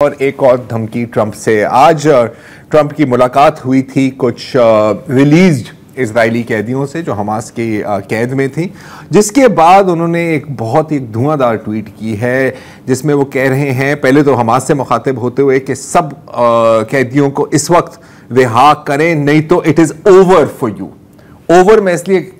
और एक और धमकी ट्रंप से। आज ट्रंप की मुलाकात हुई थी कुछ रिलीज्ड इजरायली कैदियों से जो हमास की कैद में थी, जिसके बाद उन्होंने एक बहुत ही धुआंधार ट्वीट की है जिसमें वो कह रहे हैं, पहले तो हमास से मुखातिब होते हुए, कि सब कैदियों को इस वक्त रिहा करें नहीं तो it is over for you. Over मैं इसलिए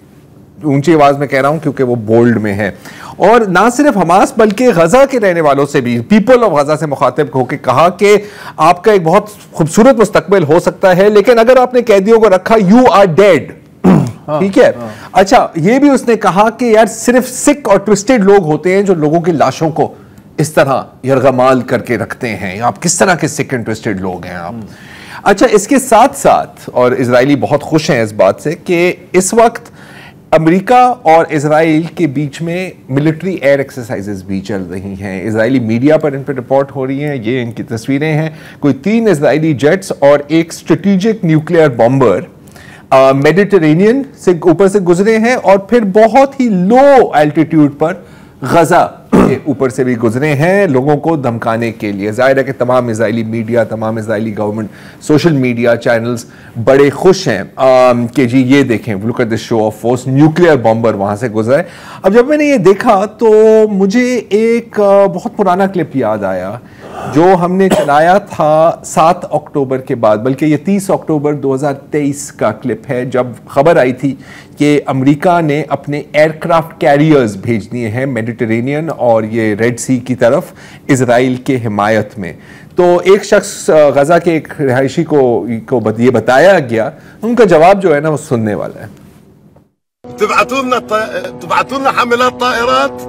ऊंची आवाज में कह रहा हूं क्योंकि वो बोल्ड में है। और ना सिर्फ हमास बल्कि गजा के रहने वालों से भी, पीपल ऑफ गजा से मुखातिब होकर कहा कि आपका एक बहुत खूबसूरत मुस्तकबिल हो सकता है, लेकिन अगर आपने कैदियों को रखा यू आर डेड। ठीक है। अच्छा, ये भी उसने कहा कि यार सिर्फ सिक और ट्विस्टेड लोग होते हैं जो लोगों की लाशों को इस तरह यरगमाल करके रखते हैं। आप किस तरह के सिक एंड ट्विस्टेड लोग हैं आप। अच्छा, इसके साथ साथ, और इजरायली बहुत खुश हैं इस बात से कि इस वक्त अमेरिका और इजराइल के बीच में मिलिट्री एयर एक्सरसाइजेस भी चल रही हैं। इजरायली मीडिया पर इन पर रिपोर्ट हो रही हैं, ये इनकी तस्वीरें हैं। कोई 3 इजरायली जेट्स और एक स्ट्रेटेजिक न्यूक्लियर बॉम्बर मेडिटेरेनियन से ऊपर से गुजरे हैं और फिर बहुत ही लो एल्टीट्यूड पर गजा के ऊपर से भी गुजरे हैं लोगों को धमकाने के लिए। जाहिर है कि तमाम इजरायली मीडिया, तमाम Israeli government social media channels बड़े खुश हैं कि जी ये देखें, look at this show off force, nuclear bomber वहां से गुजरा है। अब जब मैंने ये देखा तो मुझे एक बहुत पुराना क्लिप याद आया जो हमने चलाया था 7 अक्टूबर के बाद, बल्कि ये 30 अक्टूबर 2023 का क्लिप है, जब खबर आई थी कि अमेरिका ने अपने एयरक्राफ्ट कैरियर्स भेज दिए हैं मेडिटेरेनियन और ये रेड सी की तरफ इजराइल के हिमायत में। तो एक शख्स गजा के एक रिहायशी को ये बताया गया, उनका जवाब जो है ना वो सुनने वाला है। तबअतुलना हमिलात तायरात,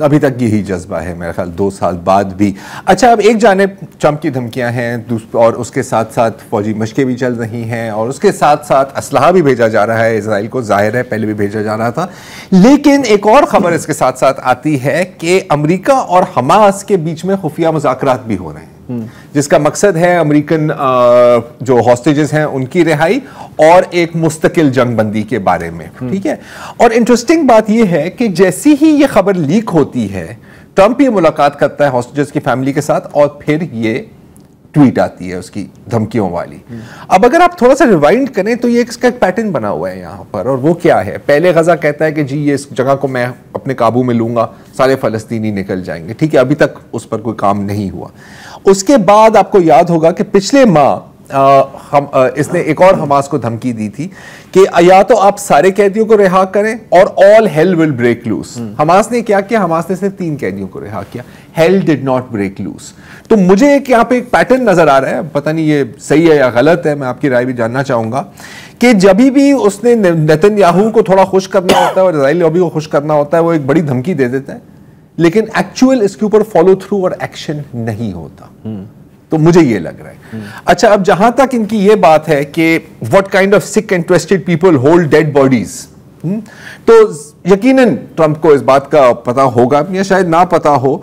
अभी तक यही जज्बा है मेरा ख्याल 2 साल बाद भी। अच्छा, अब एक जानिब ट्रंप की धमकियां हैं और उसके साथ साथ फौजी मशकें भी चल रही हैं और उसके साथ साथ असलहा भी भेजा जा रहा है इसराइल को, जाहिर है पहले भी भेजा जा रहा था। लेकिन एक और खबर इसके साथ साथ आती है कि अमेरिका और हमास के बीच में खुफिया मुज़ाकरात भी हो रहे हैं, जिसका मकसद है अमेरिकन जो हॉस्टेजेस हैं उनकी रिहाई और एक मुस्तकिल जंगबंदी के बारे में। ठीक है। और इंटरेस्टिंग बात यह है कि जैसी ही ये खबर लीक होती है, ट्रंप ये मुलाकात करता है हॉस्टेजेस की फैमिली के साथ और फिर ये ट्वीट आती है उसकी धमकियों वाली। अब अगर आप थोड़ा सा रिवाइंड करें तो ये इसका एक पैटर्न बना हुआ है यहां पर, और वो क्या है? पहले गजा कहता है कि जी ये इस जगह को मैं अपने काबू में लूंगा, सारे फलस्तीनी निकल जाएंगे। ठीक है, अभी तक उस पर कोई काम नहीं हुआ। उसके बाद आपको याद होगा कि पिछले माह इसने एक और हमास को धमकी दी थी कि या तो आप सारे कैदियों को रिहा करें और all hell will break loose. हमास ने क्या किया? हमास ने सिर्फ 3 कैदियों को रिहा किया। Hell did not break loose. तो मुझे एक यहाँ पे एक पैटर्न नजर आ रहा है, पता नहीं ये सही है या गलत है, मैं आपकी राय भी जानना चाहूंगा कि जब भी उसने नेतन्याहू को थोड़ा खुश करना होता है और इजराइल लॉबी को खुश करना होता है, वो एक बड़ी धमकी दे देता है, लेकिन एक्चुअल इसके ऊपर फॉलो थ्रू और एक्शन नहीं होता। तो मुझे ये लग रहा है। अच्छा, अब जहां तक इनकी ये बात है कि what kind of sick and twisted people hold dead bodies, तो यकीनन ट्रंप को इस बात का पता होगा या शायद ना पता हो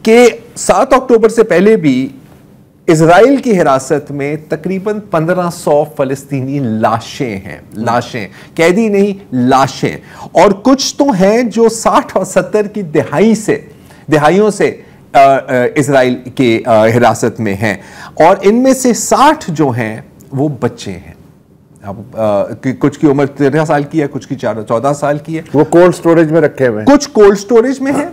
कि 7 अक्टूबर से पहले भी इजराइल की हिरासत में तकरीबन 1500 फलस्तीनी लाशें हैं। लाशें, कैदी नहीं, लाशें। और कुछ तो हैं जो 60 और 70 की दिहाइयों से इजराइल के हिरासत में हैं, और इनमें से 60 जो हैं वो बच्चे हैं। अब कुछ की उम्र 13 साल की है, कुछ की 14 साल की है। वो कोल्ड स्टोरेज में रखे हुए हैं। कुछ कोल्ड स्टोरेज में है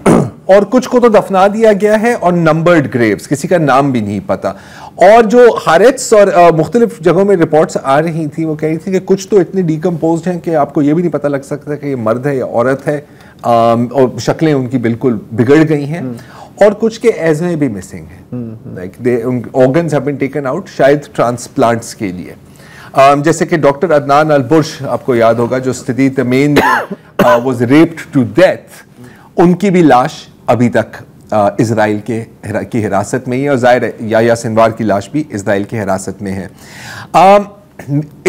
और कुछ को तो दफना दिया गया है और नंबर्ड ग्रेव्स, किसी का नाम भी नहीं पता। और जो हारेट्स और मुख्तलिफ जगहों में रिपोर्ट्स आ रही थी, वो कह रही थी कि कुछ तो इतने डिकम्पोज्ड हैं कि आपको ये भी नहीं पता लग सकता कि ये मर्द है या औरत है, और शक्लें उनकी बिल्कुल बिगड़ गई हैं, और कुछ के एज़मे भी मिसिंग हैं, like organs have been taken out, शायद ट्रांसप्लांट्स के लिए। जैसे कि डॉक्टर अदनान अल-बुर्श, आपको याद होगा, जो स्थिति तमीन वाज रेप्ड टू डेथ, उनकी भी लाश अभी तक इजराइल की हिरासत में ही है, और ज़ाहिर है याह्या सिनवार की लाश भी इजराइल की हिरासत में है।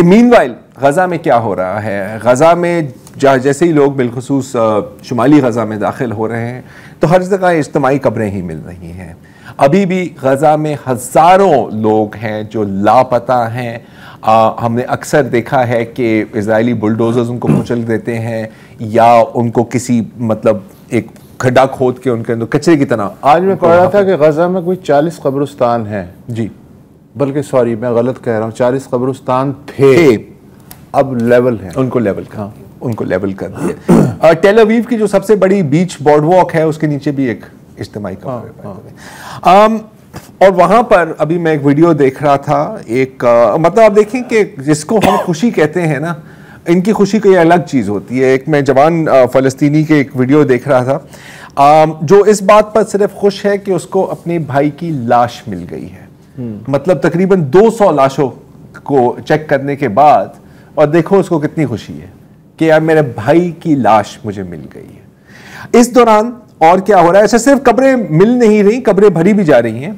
मीनवाइल गज़ा में क्या हो रहा है? गज़ा में जैसे ही लोग बिलखुसूस शुमाली गज़ा में दाखिल हो रहे हैं तो हर जगह इज्तिमाई कब्रें ही मिल रही हैं। अभी भी गज़ा में हज़ारों लोग हैं जो लापता हैं। हमने अक्सर देखा है कि इजरायली बुलडोजर्स उनको कुचल देते हैं या उनको किसी मतलब एक खड्डा खोद के उनके अंदर कचरे की तरह। आज मैं कह रहा था कि गजा में कोई 40 कब्रिस्तान हैं जी, बल्कि सॉरी मैं गलत कह रहा हूँ, 40 कब्रिस्तान थे, अब लेवल है, उनको लेवल कर दिया। टेल अवीव की जो सबसे बड़ी बीच बॉर्डवॉक है उसके नीचे भी एक इज्तिमाई कब्र है। और वहां पर अभी मैं एक वीडियो देख रहा था, एक मतलब आप देखें कि जिसको हम खुशी कहते हैं ना, इनकी खुशी कोई अलग चीज़ होती है। एक मैं जवान फ़लस्तीनी के एक वीडियो देख रहा था जो इस बात पर सिर्फ खुश है कि उसको अपने भाई की लाश मिल गई है। मतलब तकरीबन 200 लाशों को चेक करने के बाद, और देखो उसको कितनी खुशी है कि यार मेरे भाई की लाश मुझे मिल गई है। इस दौरान और क्या हो रहा है? ऐसे सिर्फ कब्रें मिल नहीं रही, कब्रें भरी भी जा रही हैं।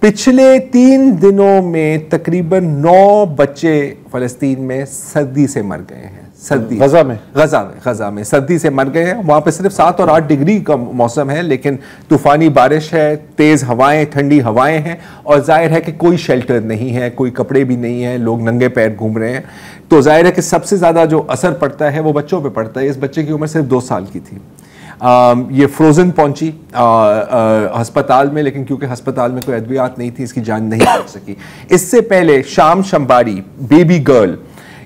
पिछले 3 दिनों में तकरीबन 9 बच्चे फ़लस्तीन में सर्दी से मर गए हैं। सर्दी गज़ा में सर्दी से मर गए हैं। वहाँ पे सिर्फ 7 और 8 डिग्री का मौसम है, लेकिन तूफ़ानी बारिश है, तेज़ हवाएं, ठंडी हवाएं हैं, और जाहिर है कि कोई शेल्टर नहीं है, कोई कपड़े भी नहीं है, लोग नंगे पैर घूम रहे हैं। तो जाहिर है कि सबसे ज़्यादा जो असर पड़ता है वो बच्चों पर पड़ता है। इस बच्चे की उम्र सिर्फ 2 साल की थी। ये फ्रोज़न पहुंची अस्पताल में, लेकिन क्योंकि अस्पताल में कोई अद्वियात नहीं थी, इसकी जान नहीं बच सकी। इससे पहले शाम शंबारी बेबी गर्ल,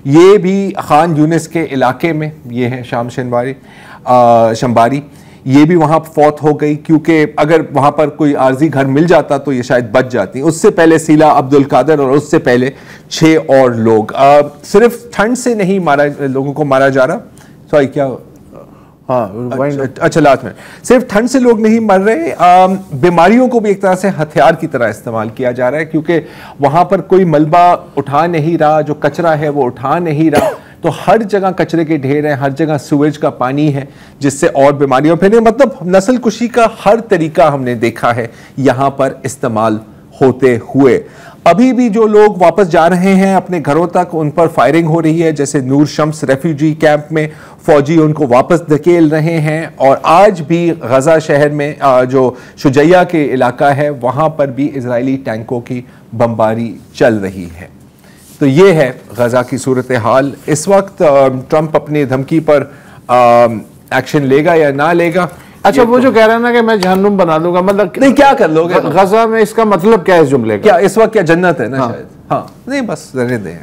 ये भी खान यूनिस के इलाके में, ये है शाम शंबारी, ये भी वहाँ फौत हो गई, क्योंकि अगर वहाँ पर कोई आर्जी घर मिल जाता तो ये शायद बच जाती। उससे पहले सीला अब्दुल कादर, और उससे पहले 6 और लोग। सिर्फ ठंड से नहीं लोगों को मारा जा रहा, सॉरी क्या, अच्छा लास्ट में, सिर्फ ठंड से लोग नहीं मर रहे, बीमारियों को भी एक तरह से हथियार की तरह इस्तेमाल किया जा रहा है, क्योंकि वहां पर कोई मलबा उठा नहीं रहा, जो कचरा है वो उठा नहीं रहा, तो हर जगह कचरे के ढेर हैं, हर जगह सूवेज का पानी है, जिससे और बीमारियां फैलें। मतलब नस्ल कुशी का हर तरीका हमने देखा है यहाँ पर इस्तेमाल होते हुए। अभी भी जो लोग वापस जा रहे हैं अपने घरों तक, उन पर फायरिंग हो रही है। जैसे नूर शम्स रेफ्यूजी कैंप में फौजी उनको वापस धकेल रहे हैं, और आज भी गजा शहर में जो शुजैया के इलाका है वहां पर भी इजरायली टैंकों की बमबारी चल रही है। तो ये है गजा की सूरत हाल इस वक्त। ट्रंप अपनी धमकी पर एक्शन लेगा या ना लेगा? अच्छा, वो जो कह रहा है ना कि मैं जहन्नुम बना दूंगा, मतलब नहीं, क्या कर लोगे गजा में? इसका मतलब क्या है इस जुमले का? क्या इस वक्त क्या जन्नत है ना? शायद हाँ, नहीं बस रहने दें।